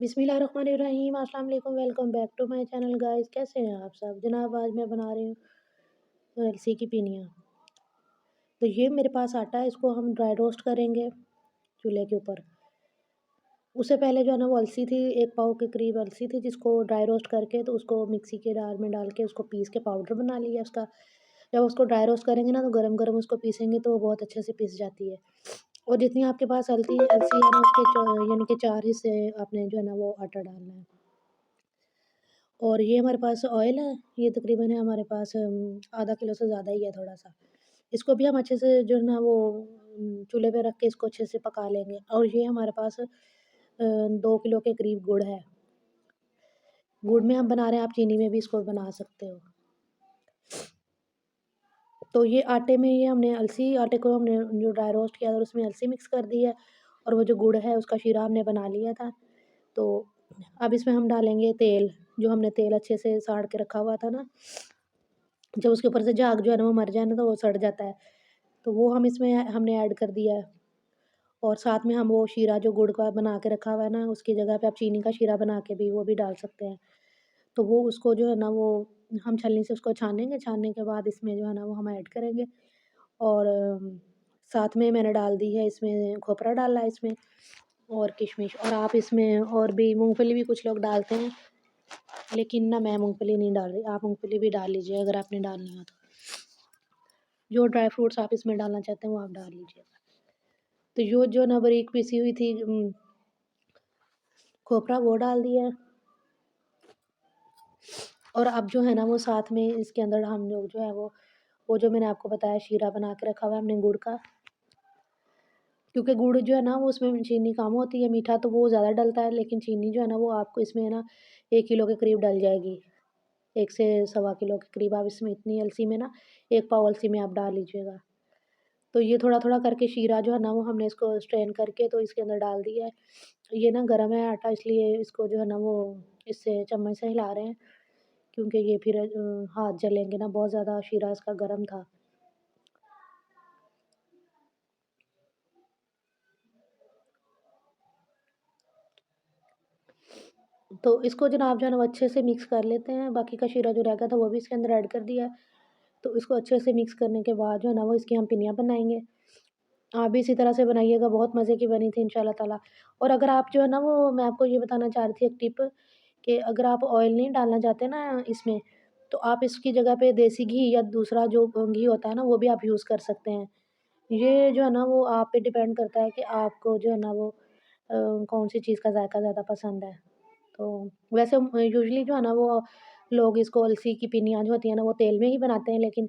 बिस्मिल्लाहिर्रहमानिर्रहीम अस्सलाम वालेकुम welcome back to my channel guys. कैसे हैं आप सब जनाब। आज मैं बना रही हूँ अलसी की पिनिया। तो ये मेरे पास आटा है, इसको हम ड्राई रोस्ट करेंगे चूल्हे के ऊपर। उससे पहले जो है ना वो अलसी थी, 1 पाव के करीब अलसी थी, जिसको ड्राई रोस्ट करके तो उसको मिक्सी के जार में डाल के उसको पीस के पाउडर बना लिया उसका। जब उसको ड्राई रोस्ट करेंगे ना तो गरम गरम उसको पीसेंगे तो वो बहुत अच्छे से पीस जाती है। और जितनी आपके पास अलसी अलसी है ना उसके यानी कि 4 हिस्से आपने जो है ना वो आटा डालना है। और ये हमारे पास ऑयल है, ये तकरीबन है हमारे पास आधा किलो से ज़्यादा ही है थोड़ा-सा। इसको भी हम अच्छे से जो है ना वो चूल्हे पे रख के इसको अच्छे से पका लेंगे। और ये हमारे पास 2 किलो के करीब गुड़ है। गुड़ में हम बना रहे हैं, आप चीनी में भी इसको बना सकते हो। तो ये आटे में ये हमने अलसी आटे को हमने जो ड्राई रोस्ट किया था उसमें अलसी मिक्स कर दी है और वो जो गुड़ है उसका शीरा हमने बना लिया था। तो अब इसमें हम डालेंगे तेल, जो हमने तेल अच्छे से साड़ के रखा हुआ था ना। जब उसके ऊपर से झाग जो है ना वो मर जाए ना तो वो सड़ जाता है, तो वो हम इसमें हमने ऐड कर दिया है। और साथ में हम वो शीरा जो गुड़ का बना के रखा हुआ है ना, उसकी जगह पे आप चीनी का शीरा बना के भी वो भी डाल सकते हैं। तो वो उसको जो है ना वो हम छलनी से उसको छानेंगे, छानने के बाद इसमें जो है ना वो हम ऐड करेंगे। और साथ में मैंने डाल दी है इसमें खोपरा डाला है इसमें और किशमिश, और आप इसमें और भी मूँगफली भी कुछ लोग डालते हैं, लेकिन ना मैं मूँगफली नहीं डाल रही। आप मूँगफली भी डाल लीजिए अगर आपने डालनी हो तो। जो ड्राई फ्रूट्स आप इसमें डालना चाहते हैं वो आप डाल लीजिएगा। तो जो ना बारीक पिसी हुई थी खोपरा वो डाल दिया है। और अब जो है ना वो साथ में इसके अंदर हम लोग जो है वो जो मैंने आपको बताया शीरा बना के रखा हुआ है हमने गुड़ का। क्योंकि गुड़ जो है ना वो उसमें चीनी कम होती है, मीठा तो वो ज़्यादा डलता है, लेकिन चीनी जो है ना वो आपको इसमें है ना 1 किलो के करीब डल जाएगी। 1 से सवा किलो के करीब आप इसमें इतनी अलसी में ना 1 पाव अलसी में आप डाल लीजिएगा। तो ये थोड़ा-थोड़ा करके शीरा जो है ना वो हमने इसको स्ट्रेन करके तो इसके अंदर डाल दिया है। ये ना गरम है आटा, इसलिए इसको जो है ना वो इससे चम्मच से हिला रहे हैं, क्योंकि ये फिर हाथ जलेंगे ना, बहुत ज़्यादा शीरा इसका गरम था। तो इसको जनाब जो है ना वो अच्छे से मिक्स कर लेते हैं। बाकी का शीरा जो रह गया था वो भी इसके अंदर ऐड कर दिया है। तो इसको अच्छे से मिक्स करने के बाद जो है ना वो इसकी हम पिनिया बनाएँगे। आप भी इसी तरह से बनाइएगा, बहुत मज़े की बनी थी इंशाल्लाह ताला। और अगर आप जो है ना वो मैं आपको ये बताना चाह रही थी एक टिप, कि अगर आप ऑयल नहीं डालना चाहते ना इसमें, तो आप इसकी जगह पे देसी घी या दूसरा जो घी होता है ना वो भी आप यूज़ कर सकते हैं। ये जो है ना वो आप पे डिपेंड करता है कि आपको जो है ना वो कौन-सी चीज़ का ज़ायका ज़्यादा पसंद है। तो वैसे यूजुअली जो है ना वो लोग इसको अलसी की पिनिया जो होती है ना वो तेल में ही बनाते हैं, लेकिन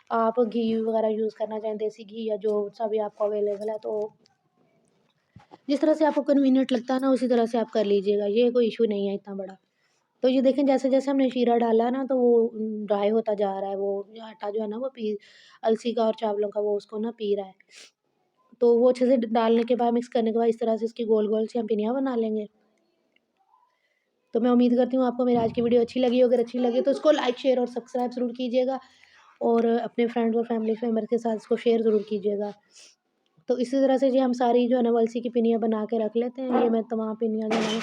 आप घी वगैरह यूज़ करना चाहें, देसी घी या जो सा भी आपको अवेलेबल है, तो जिस तरह से आपको कन्वीनिएंट लगता है ना उसी तरह से आप कर लीजिएगा। ये कोई इश्यू नहीं है इतना बड़ा। तो ये देखें जैसे-जैसे हमने शीरा डाला है ना तो वो ड्राई होता जा रहा है, वो आटा जो है ना वो पी अलसी का और चावलों का वो उसको ना पी रहा है। तो वो अच्छे से डालने के बाद, मिक्स करने के बाद इस तरह से इसकी गोल-गोल सी हम पिनिया बना लेंगे। तो मैं उम्मीद करती हूँ आपको मेरी आज की वीडियो अच्छी लगी हो। अगर अच्छी लगी तो इसको लाइक, शेयर और सब्सक्राइब ज़रूर कीजिएगा, और अपने फ्रेंड्स और फैमिली मेंबर के साथ इसको शेयर ज़रूर कीजिएगा। तो इसी तरह से जी हम सारी जो है ना वो अलसी की पिनिया बना के रख लेते हैं। ये मैं तमाम पिनिया जो है ना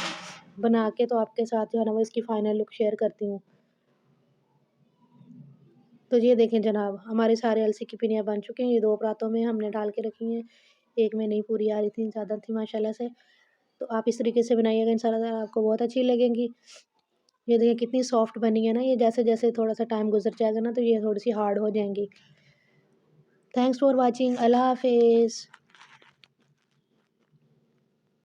बना के तो आपके साथ जो है ना वो इसकी फाइनल लुक शेयर करती हूँ। तो ये देखें जनाब, हमारे सारे अलसी की पिनिया बन चुके हैं। ये 2 परातों में हमने डाल के रखी हैं। एक में नहीं पूरी आ रही थी, ज़्यादा थी माशाल्लाह से। तो आप इस तरीके से बनाइएगा, इंशाल्लाह ताला आपको बहुत अच्छी लगेंगी। ये देखिए कितनी सॉफ्ट बनी है ना, ये जैसे-जैसे थोड़ा-सा टाइम गुज़र जाएगा ना तो ये थोड़ी-सी हार्ड हो जाएँगी। Thanks for watching. अल्लाह हाफ़िज़।